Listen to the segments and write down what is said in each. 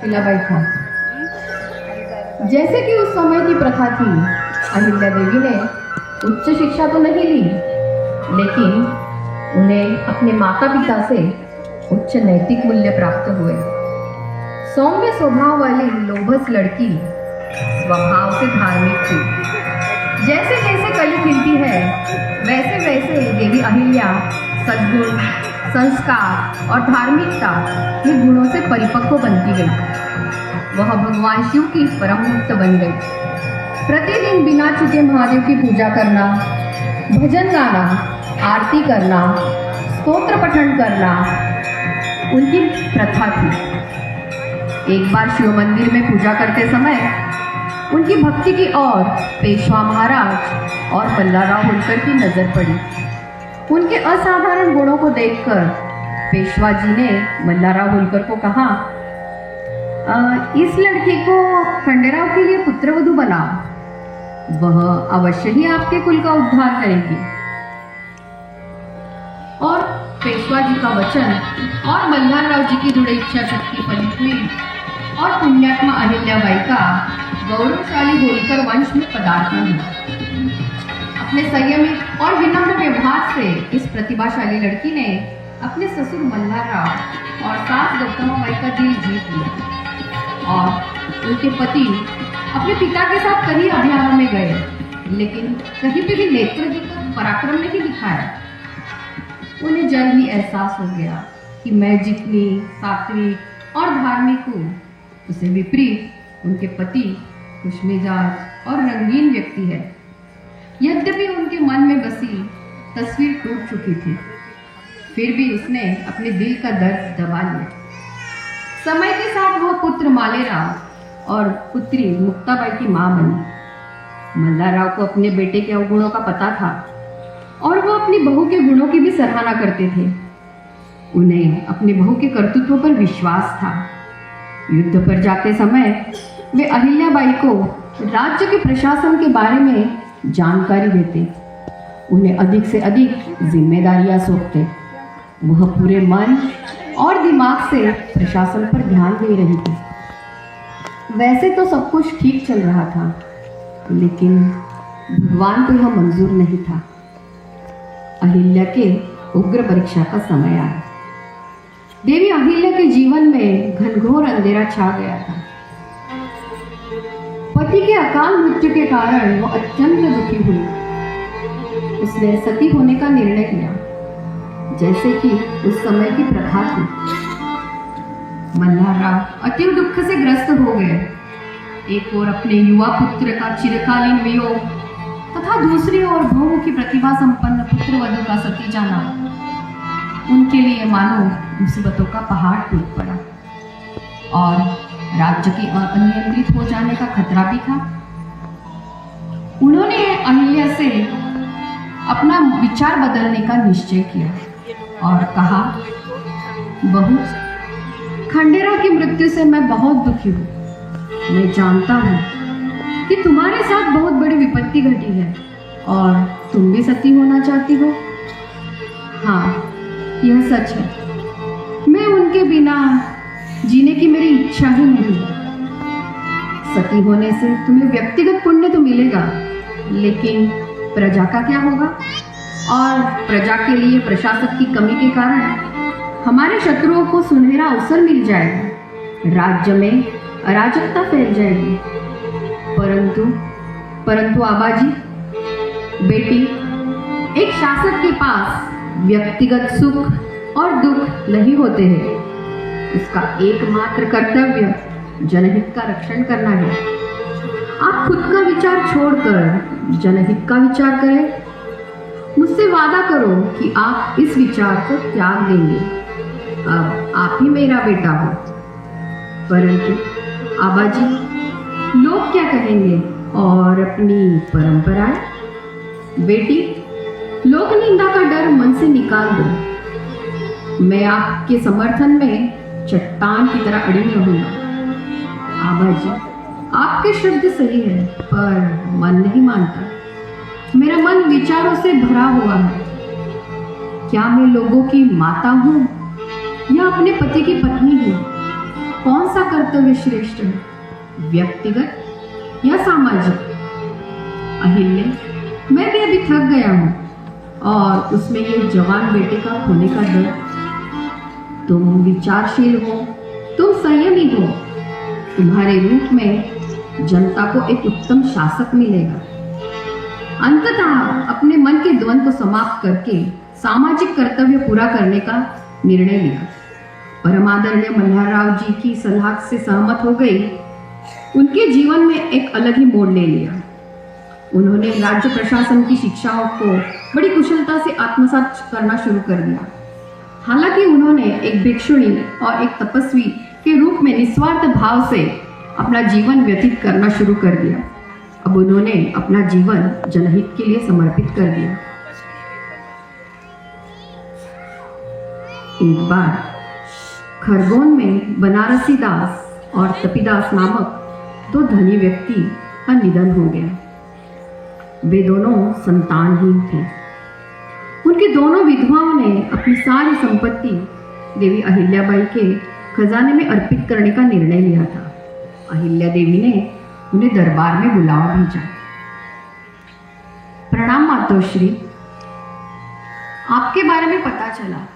अहिल्याबाई था। जैसे कि उस समय की प्रथा थी, अहिल्या देवी ने उच्च शिक्षा तो नहीं ली, लेकिन उन्हें अपने माता पिता से उच्च नैतिक मूल्य प्राप्त हुए। सौम्य स्वभाव वाली लोभस लड़की स्वभाव से धार्मिक थी। जैसे जैसे कली खिलती है, वैसे वैसे देवी अहिल्या सद्गुण, संस्कार और धार्मिकता के गुणों से परिपक्व बनती गई। वह भगवान शिव की परम भक्त बन गई। प्रतिदिन बिना चुके महादेव की पूजा करना, भजन गाना, आरती करना, स्तोत्र पठन करना उनकी प्रथा थी। एक बार शिव मंदिर में पूजा करते समय उनकी भक्ति की ओर पेशवा महाराज और मल्हारराव होलकर की नजर पड़ी। उनके असाधारण गुणों को देखकर पेशवा जी ने मल्हारराव होलकर को कहा, इस लड़की को खंडेराव के लिए पुत्रवधू बनाओ, वह अवश्य ही आपके कुल का उद्धार करेगी। और पेशवा जी का वचन और मल्हारराव जी की दृढ़ इच्छा शक्ति फलित हुई और पुण्यात्मा अहिल्याबाई का गौरवशाली होलकर वंश में पदार्पण हुआ। अपने संयमी और विनम्र व्यवहार से इस प्रतिभाशाली लड़की ने अपने ससुर मल्हारराव और सास गौतमाबाई का दिल जीत लिया। और उनके पति अपने पिता के साथ कई अभियानों में गए, लेकिन कहीं भी नेतृत्व का पराक्रम नहीं दिखाया। उन्हें जल्द ही एहसास हो गया कि मैं जितनी सात्विक और धार्मिक हूँ, उससे विपरीत उनके पति खुशमिजाज और रंगीन व्यक्ति है। यद्यपि उनके मन में बसी तस्वीर टूट चुकी थी, फिर भी उसने अपने दिल का दर्द दबा लिया। समय के साथ वह पुत्र मालेराव और पुत्री मुक्ताबाई की मां बनी। मल्हारराव को अपने बेटे के अवगुणों का पता था और वो अपनी बहू के गुणों की भी सराहना करते थे। उन्हें अपनी बहू के कर्तृत्व पर विश्वास था। युद्ध पर जाते समय वे अहिल्याबाई को राज्य के प्रशासन के बारे में जानकारी देते, उन्हें अधिक से अधिक जिम्मेदारियां सौंपते। वह पूरे मन और दिमाग से प्रशासन पर ध्यान दे रही थी। वैसे तो सब कुछ ठीक चल रहा था, लेकिन भगवान को यह मंजूर नहीं था। अहिल्या के उग्र परीक्षा का समय आया। देवी अहिल्या के जीवन में घनघोर अंधेरा छा गया था। पति के अकाल मृत्यु के कारण वो अत्यंत दुखी हुई। उसने सती होने का निर्णय लिया, जैसे कि उस समय की प्रथा थी। मल्हारराव अति दुख से ग्रस्त हो गए। एक ओर अपने युवा पुत्र का चिरकालीन वियोग तथा दूसरी ओर बहुमुखी प्रतिभा संपन्न पुत्रवधू का सती जाना उनके लिए मानो मुसीबतों का पहाड़ टूट पड़ा। और राज्य के अनियंत्रित हो जाने का खतरा भी था। उन्होंने अहिल्या से अपना विचार बदलने का निश्चय किया और कहा, बहू, खंडेराव की मृत्यु से मैं बहुत दुखी हूँ। मैं जानता हूँ कि तुम्हारे साथ बहुत बड़ी विपत्ति घटी है और तुम भी सती होना चाहती हो। हाँ, यह सच है। मैं उनके बिना जीने की मेरी इच्छा ही नहीं है। सती होने से तुम्हें व्यक्तिगत पुण्य तो मिलेगा, लेकिन प्रजा का क्या होगा? और प्रजा के लिए प्रशासक की कमी के कारण हमारे शत्रुओं को सुनहरा अवसर मिल जाएगा। राज्य में अराजकता फैल जाएगी। परंतु आबाजी, बेटी, एक शासक के पास व्यक्तिगत सुख और दुख नहीं होते हैं। उसका एकमात्र कर्तव्य जनहित का रक्षण करना है। आप खुद का विचार छोड़कर जनहित का विचार करें। मुझसे वादा करो कि आप इस विचार को त्याग देंगे। अब आप ही मेरा बेटा हो। परंतु आबाजी, लोग क्या कहेंगे और अपनी परंपराएं? बेटी, लोक निंदा का डर मन से निकाल दो। मैं आपके समर्थन में चट्टान की तरह अड़ी रहूंगा। आबाजी, आपके शब्द सही है, पर मन नहीं मानता। मेरा मन विचारों से भरा हुआ है। क्या मैं लोगों की माता हूँ या अपने पति की पत्नी हूँ? कौन सा कर्तव्य श्रेष्ठ है, व्यक्तिगत या सामाजिक? अहिल्य, मैं भी अभी थक गया हूँ, और उसमें ये जवान बेटे का खोने का डर। तुम विचारशील हो, तुम संयमी हो, तुम्हारे रूप में जनता को एक उत्तम शासक मिलेगा। अंततः अपने मन के द्वंद्व को समाप्त करके सामाजिक कर्तव्य पूरा करने का निर्णय लिया। परमादरणीय मल्हारराव जी की सलाह से सहमत हो गई। उनके जीवन में एक अलग ही मोड़ ले लिया। उन्होंने राज्य प्रशासन की शिक्षाओं को बड़ी कुशलता से आत्मसात करना शुरू कर दिया। हालांकि उन्होंने एक भिक्षुणी और एक तपस्वी के रूप में निस्वार्थ भाव से अपना जीवन व्यतीत करना शुरू कर दिया। अब उन्होंने अपना जीवन जनहित के लिए समर्पित कर दिया। एक बार खरगोन में बनारसी दास और तपीदास नामक दो धनी व्यक्ति का निधन हो गया। वे दोनों संतानहीन थे। उनकी दोनों विधवाओं ने अपनी सारी संपत्ति देवी अहिल्याबाई के खजाने में अर्पित करने का निर्णय लिया था। अहिल्या देवी ने उन्हें दरबार में बुलावा भेजा। प्रणाम मातोश्री, आपके बारे में पता चला।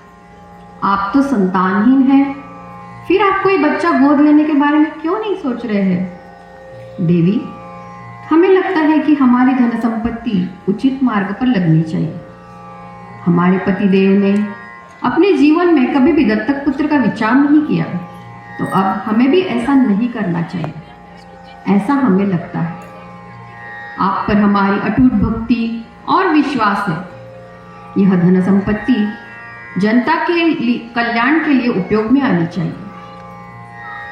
आप तो संतानहीन हैं, फिर आप कोई बच्चा गोद लेने के बारे में क्यों नहीं सोच रहे हैं? देवी, हमें लगता है कि हमारी धन संपत्ति उचित मार्ग पर लगनी चाहिए। हमारे पतिदेव ने अपने जीवन में कभी भी दत्तक पुत्र का विचार नहीं किया, तो अब हमें भी ऐसा नहीं करना चाहिए, ऐसा हमें लगता है। आप पर हमारी अटूट भक्ति और विश्वास है। यह धन संपत्ति जनता के कल्याण के लिए उपयोग में आनी चाहिए।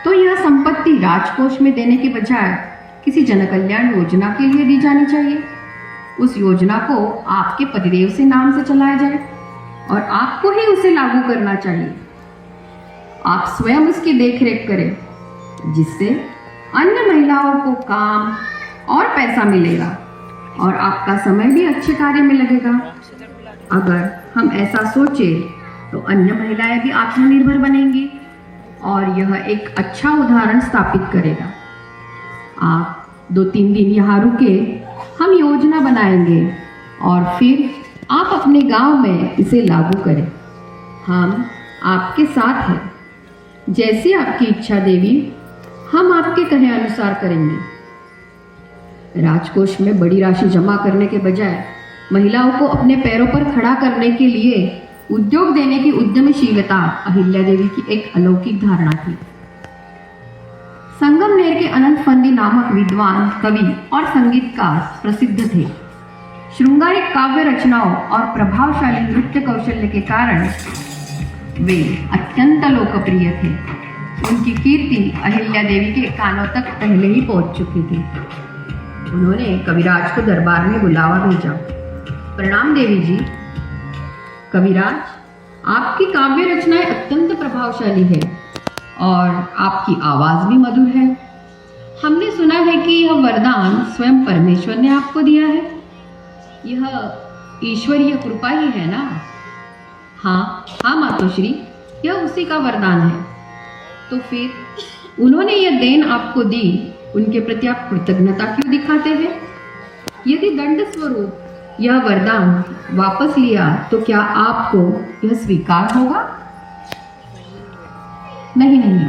तो यह संपत्ति राजकोष में देने के बजाय किसी जन कल्याण योजना के लिए दी जानी चाहिए। उस योजना को आपके पतिदेव से नाम से चलाया जाए और आपको ही उसे लागू करना चाहिए। आप स्वयं उसकी देखरेख करें, जिससे अन्य महिलाओं को काम और पैसा मिलेगा और आपका समय भी अच्छे कार्य में लगेगा। अगर हम ऐसा सोचें तो अन्य महिलाएं भी आत्मनिर्भर बनेंगी और यह एक अच्छा उदाहरण स्थापित करेगा। आप 2-3 दिन यहाँ रुके, हम योजना बनाएंगे और फिर आप अपने गांव में इसे लागू करें। हम आपके साथ हैं। जैसी आपकी इच्छा देवी, हम आपके कहे अनुसार करेंगे। राजकोष में बड़ी राशि जमा करने के बजाय महिलाओं को अपने पैरों पर खड़ा करने के लिए उद्योग देने की उद्यमशीलता अहिल्या देवी की एक अलौकिक धारणा थी। संगमनेर के अनंत फंदी नामक विद्वान कवि और संगीतकार प्रसिद्ध थे। श्रृंगारिक काव्य रचनाओं और प्रभावशाली नृत्य कौशल्य के कारण वे अत्यंत लोकप्रिय थे। उनकी कीर्ति अहिल्या देवी के कानों तक पहले ही पहुंच चुकी थी। उन्होंने कविराज को दरबार में बुलावा भेजा। प्रणाम देवी जी। कविराज, आपकी काव्य रचनाएं अत्यंत प्रभावशाली है और आपकी आवाज भी मधुर है। हमने सुना है कि यह वरदान स्वयं परमेश्वर ने आपको दिया है। यह ईश्वरीय कृपा ही है ना? हाँ हाँ मातोश्री, यह उसी का वरदान है। तो फिर उन्होंने यह देन आपको दी, उनके प्रति आप कृतज्ञता क्यों दिखाते हैं? यदि दंड स्वरूप यह वरदान वापस लिया तो क्या आपको यह स्वीकार होगा? नहीं नहीं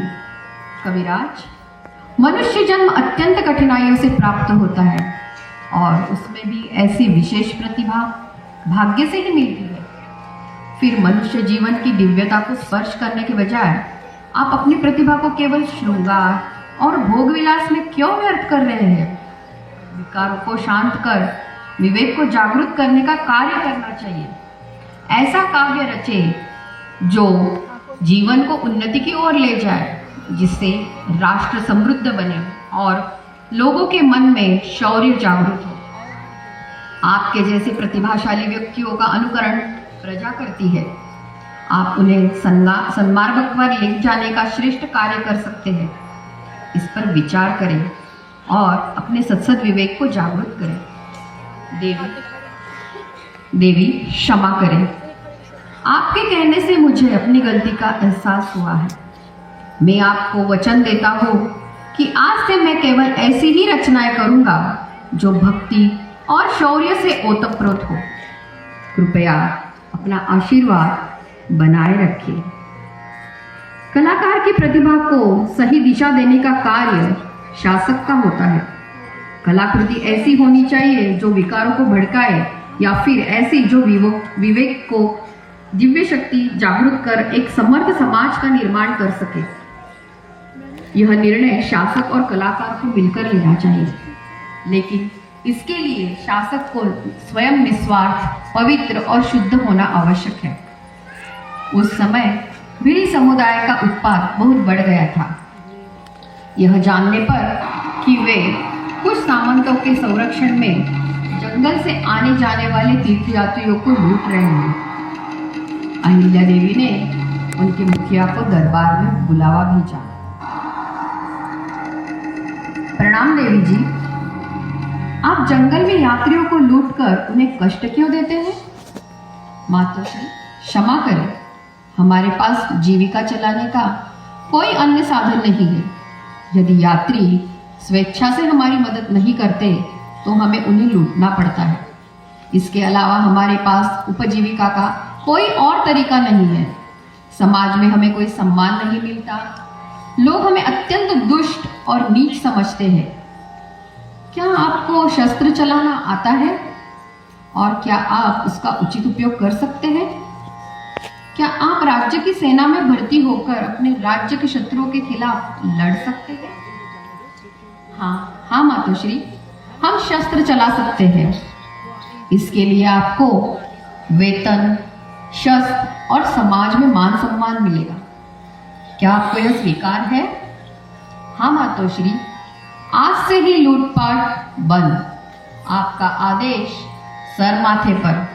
कविराज, मनुष्य जन्म अत्यंत कठिनाइयों से प्राप्त होता है और उसमें भी ऐसी विशेष प्रतिभा भाग्य से ही मिलती है। फिर मनुष्य जीवन की दिव्यता को स्पर्श करने के बजाय आप अपनी प्रतिभा को केवल श्रृंगार और भोग विलास में क्यों व्यर्थ कर रहे हैं? विकारों को शांत कर विवेक को जागृत करने का कार्य करना चाहिए। ऐसा काव्य रचे जो जीवन को उन्नति की ओर ले जाए, जिससे राष्ट्र समृद्ध बने और लोगों के मन में शौर्य जागृत हो। आपके जैसे प्रतिभाशाली व्यक्तियों का अनुकरण प्रजा करती है। आप उन्हें सन्मार्ग पर ले जाने का श्रेष्ठ कार्य कर सकते हैं। इस पर विचार करें और अपने सत्सद विवेक को जागृत करें। देवी क्षमा करें। आपके कहने से मुझे अपनी गलती का एहसास हुआ है। मैं आपको वचन देता हूँ कि आज से मैं केवल ऐसी ही रचनाएं करूँगा जो भक्ति और शौर्य से ओतप्रोत हो। कृपया अपना आशीर्वाद बनाए रखिए। कलाकार की प्रतिभा को सही दिशा देने का कार्य शासक का होता है। कलाकृति ऐसी होनी चाहिए जो विकारों को भड़काए या फिर ऐसी जो विवेक को दिव्य शक्ति जागृत कर एक समर्थ समाज का निर्माण कर सके। यह निर्णय शासक और कलाकार को मिलकर लेना चाहिए, लेकिन इसके लिए शासक को स्वयं निस्वार्थ, पवित्र और शुद्ध होना आवश्यक है। उस समय भिल समुदाय का उत्पाद बहुत बढ़ गया था। यह जानने पर कि वे कुछ सामंतों के संरक्षण में जंगल से आने जाने वाले तीर्थयात्रियों को लूट रहे हैं, अहिल्या देवी ने उनके मुखिया को दरबार में बुलावा भेजा। प्रणाम देवी जी, आप जंगल में यात्रियों को लूटकर उन्हें कष्ट क्यों देते हैं? मातोश्री, क्षमा करें, हमारे पास जीविका चलाने का कोई अन्य साधन नहीं है। यदि यात्री स्वेच्छा से हमारी मदद नहीं करते तो हमें उन्हें लूटना पड़ता है। इसके अलावा हमारे पास उपजीविका का कोई और तरीका नहीं है। समाज में हमें कोई सम्मान नहीं मिलता। लोग हमें अत्यंत दुष्ट और नीच समझते हैं। क्या आपको शस्त्र चलाना आता है? और क्या आप उसका उचित उपयोग कर सकते हैं? क्या आप राज्य की सेना में भर्ती होकर अपने राज्य के शत्रुओं के खिलाफ लड़ सकते हैं? हाँ मातोश्री, हम शस्त्र चला सकते हैं। इसके लिए आपको वेतन, शस्त्र और समाज में मान सम्मान मिलेगा। क्या आपको यह स्वीकार है? हाँ मातोश्री, आज से ही लूटपाट बंद। आपका आदेश सर माथे पर।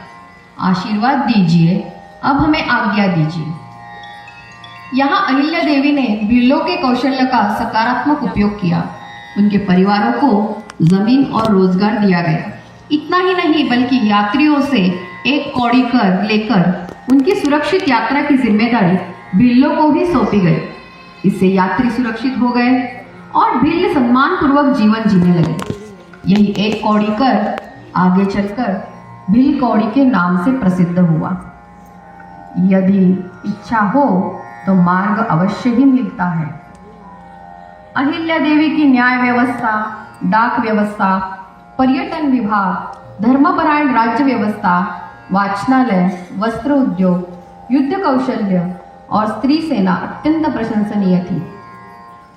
आशीर्वाद दीजिए, अब हमें आज्ञा दीजिए। यहाँ अहिल्या देवी ने भिल्लों के कौशल्य का सकारात्मक उपयोग किया। उनके परिवारों को जमीन और रोजगार दिया गया। इतना ही नहीं बल्कि यात्रियों से एक कौड़ी कर लेकर उनकी सुरक्षित यात्रा की जिम्मेदारी भिल्लों को भी सौंपी गई। इससे यात्री सुरक्षित हो गए और भिल्ल सम्मान पूर्वक जीवन जीने लगे। यही एक कौड़ी कर आगे चलकर भिल कौड़ी के नाम से प्रसिद्ध हुआ। यदि इच्छा हो तो मार्ग अवश्य ही मिलता है। अहिल्या देवी की न्याय व्यवस्था, डाक व्यवस्था, पर्यटन विभाग, धर्मपरायण राज्य व्यवस्था, वाचनालय, वस्त्र उद्योग, युद्ध कौशल्य और स्त्री सेना अत्यंत प्रशंसनीय थी।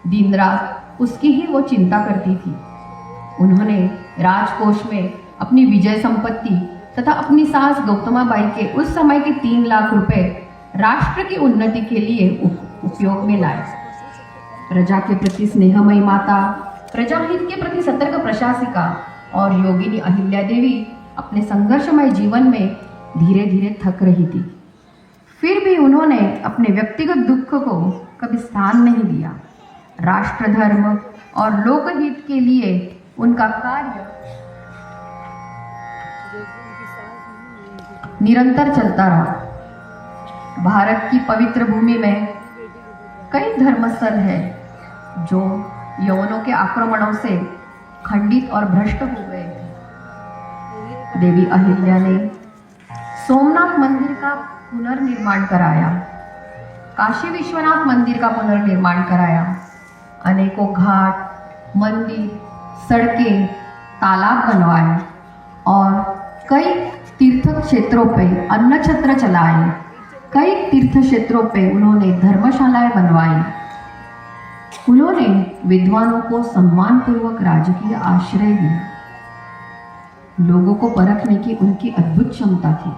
दिन रात उसकी ही वो चिंता करती थी। उन्होंने राजकोष में अपनी विजय संपत्ति तथा अपनी सास गौतमाबाई के उस समय के 3 लाख रुपए राष्ट्र की उन्नति के लिए उपयोग में लाए। प्रजा के प्रति स्नेहमयी माता, प्रजाहित के प्रति सतर्क प्रशासिका और योगिनी अहिल्या देवी अपने संघर्षमय जीवन में धीरे धीरे थक रही थी। फिर भी उन्होंने अपने व्यक्तिगत दुख को कभी स्थान नहीं दिया। राष्ट्र, धर्म और लोकहित के लिए उनका कार्य निरंतर चलता रहा। भारत की पवित्र भूमि में कई धर्मस्थल हैं जो यवनों के आक्रमणों से खंडित और भ्रष्ट हो गए थे। देवी अहिल्या ने सोमनाथ मंदिर का पुनर्निर्माण कराया, काशी विश्वनाथ मंदिर का पुनर्निर्माण कराया, अनेकों घाट, मंदिर, सड़कें, तालाब बनवाए और कई तीर्थ क्षेत्रों पे अन्न छत्र चलाए। कई तीर्थ क्षेत्रों पे उन्होंने धर्मशालाएं बनवाई। उन्होंने विद्वानों को सम्मानपूर्वक राजकीय आश्रय दिया। लोगों को परखने की उनकी अद्भुत क्षमता थी।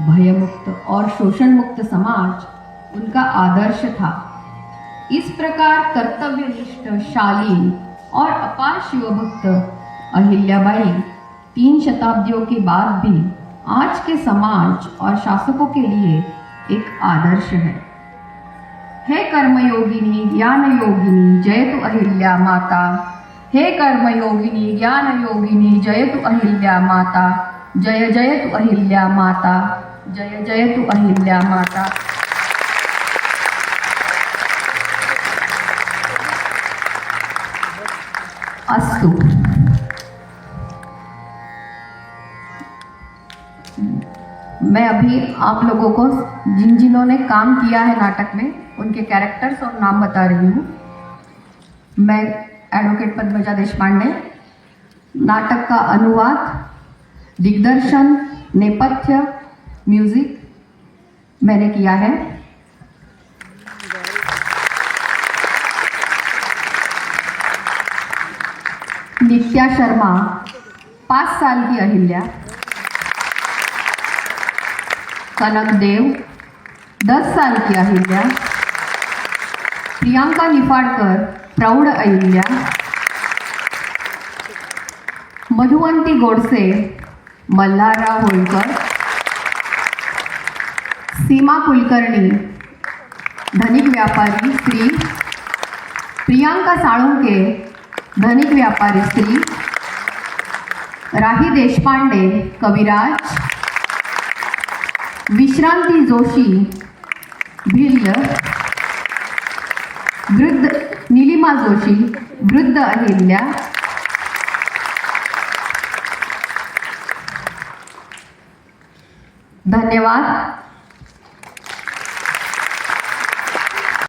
भयमुक्त और शोषण मुक्त समाज उनका आदर्श था। इस प्रकार कर्तव्यनिष्ठ, शालीन और अपार शिवभक्त अहिल्याबाई 3 शताब्दियों के बाद भी आज के समाज और शासकों के लिए एक आदर्श है। हे कर्मयोगिनी ज्ञान योगिनी जयतु अहिल्या माता। हे कर्मयोगिनी ज्ञान योगिनी जयतु अहिल्या माता। जय जयतु अहिल्या माता। जय जयतु अहिल्या माता। अस्तु। मैं अभी आप लोगों को जिन्होंने काम किया है नाटक में उनके कैरेक्टर्स और नाम बता रही हूँ। मैं एडवोकेट पद्मजा देशपांडे। नाटक का अनुवाद, दिग्दर्शन, नेपथ्य, म्यूजिक मैंने किया है। नित्या शर्मा 5 साल की अहिल्या, कनक देव 10 साल की अहिल्या, प्रियांका निफाडकर प्रौढ अहिल्या, मधुवंती गोडसे मल्हारराव होळकर, सीमा कुलकर्णी धनिक व्यापारी स्त्री, प्रियांका साळुंके धनिक व्यापारी स्त्री, राही देशपांडे कविराज, विश्रांती जोशी भिल्ल, वृद्ध नीलिमा जोशी वृद्ध अहिल्या, धन्यवाद।